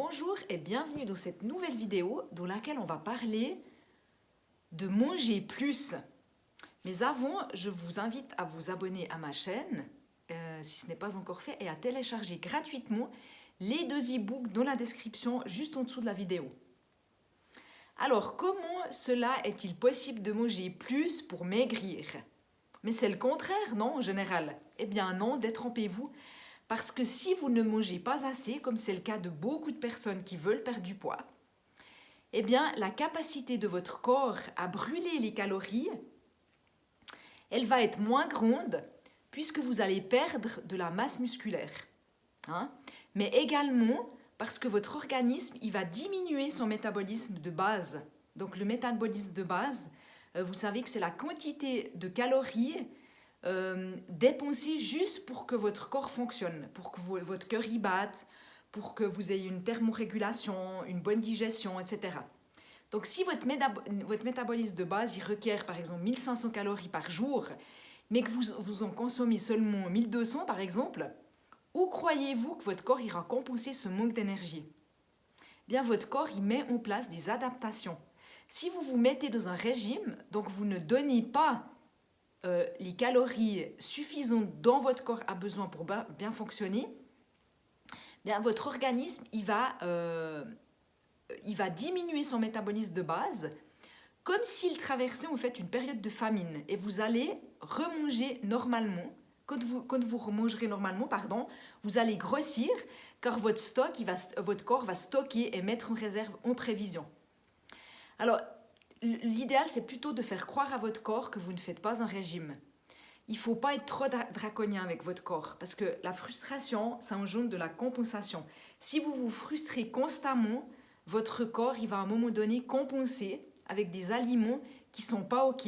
Bonjour et bienvenue dans cette nouvelle vidéo dans laquelle on va parler de manger plus. Mais avant, je vous invite à vous abonner à ma chaîne, si ce n'est pas encore fait, et à télécharger gratuitement les deux e-books dans la description juste en dessous de la vidéo. Alors, comment cela est-il possible de manger plus pour maigrir? Mais c'est le contraire, non, en général? Eh bien non, détrompez-vous. Parce que si vous ne mangez pas assez, comme c'est le cas de beaucoup de personnes qui veulent perdre du poids, eh bien, la capacité de votre corps à brûler les calories, elle va être moins grande puisque vous allez perdre de la masse musculaire. Mais également parce que votre organisme, il va diminuer son métabolisme de base. Donc le métabolisme de base, vous savez que c'est la quantité de calories dépensées juste pour que votre corps fonctionne, pour que votre cœur y batte, pour que vous ayez une thermorégulation, une bonne digestion, etc. Donc si votre métabolisme de base, il requiert par exemple 1500 calories par jour, mais que vous en consommez seulement 1200 par exemple, où croyez-vous que votre corps ira compenser ce manque d'énergie? Bien, votre corps il met en place des adaptations. Si vous vous mettez dans un régime, donc vous ne donnez pas les calories suffisantes dont votre corps a besoin pour bien fonctionner, bien, votre organisme il va diminuer son métabolisme de base comme s'il traversait en fait une période de famine et vous allez remanger normalement. Quand vous remangerez normalement, vous allez grossir car votre corps va stocker et mettre en réserve en prévision. Alors, l'idéal, c'est plutôt de faire croire à votre corps que vous ne faites pas un régime. Il ne faut pas être trop draconien avec votre corps parce que la frustration, ça engendre de la compensation. Si vous vous frustrez constamment, votre corps, il va à un moment donné compenser avec des aliments qui ne sont pas OK,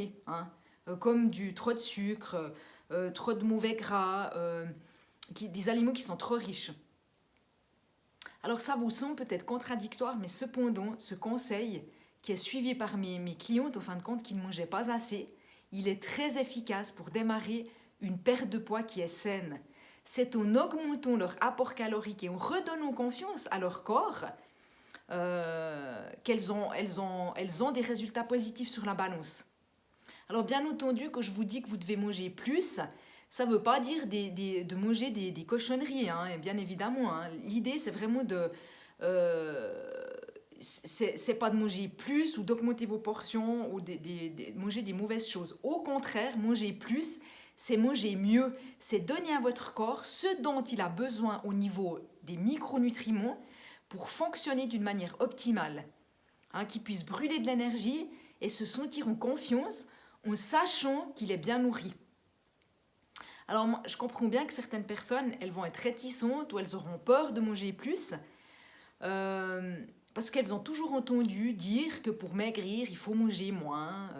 comme trop de sucre, trop de mauvais gras, des aliments qui sont trop riches. Alors ça vous semble peut-être contradictoire, mais cependant, ce conseil qui est suivi par mes clientes, en fin de compte, qui ne mangeaient pas assez, il est très efficace pour démarrer une perte de poids qui est saine. C'est en augmentant leur apport calorique et en redonnant confiance à leur corps qu'elles ont des résultats positifs sur la balance. Alors bien entendu, quand je vous dis que vous devez manger plus, ça ne veut pas dire de manger des cochonneries, bien évidemment. L'idée, c'est vraiment de... c'est pas de manger plus ou d'augmenter vos portions ou de manger des mauvaises choses. Au contraire, manger plus, c'est manger mieux. C'est donner à votre corps ce dont il a besoin au niveau des micronutriments pour fonctionner d'une manière optimale, qu'il puisse brûler de l'énergie et se sentir en confiance en sachant qu'il est bien nourri. Alors, moi, je comprends bien que certaines personnes, elles vont être réticentes ou elles auront peur de manger plus parce qu'elles ont toujours entendu dire que pour maigrir, il faut manger moins,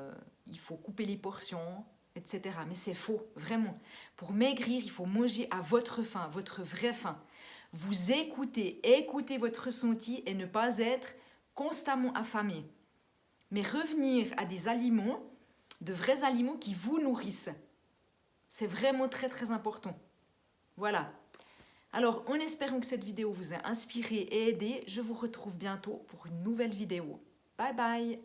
il faut couper les portions, etc. Mais c'est faux, vraiment. Pour maigrir, il faut manger à votre faim, votre vraie faim. Vous écoutez votre ressenti et ne pas être constamment affamé. Mais revenir à des aliments, de vrais aliments qui vous nourrissent. C'est vraiment très très important. Voilà. Alors, en espérant que cette vidéo vous ait inspiré et aidé, je vous retrouve bientôt pour une nouvelle vidéo. Bye bye!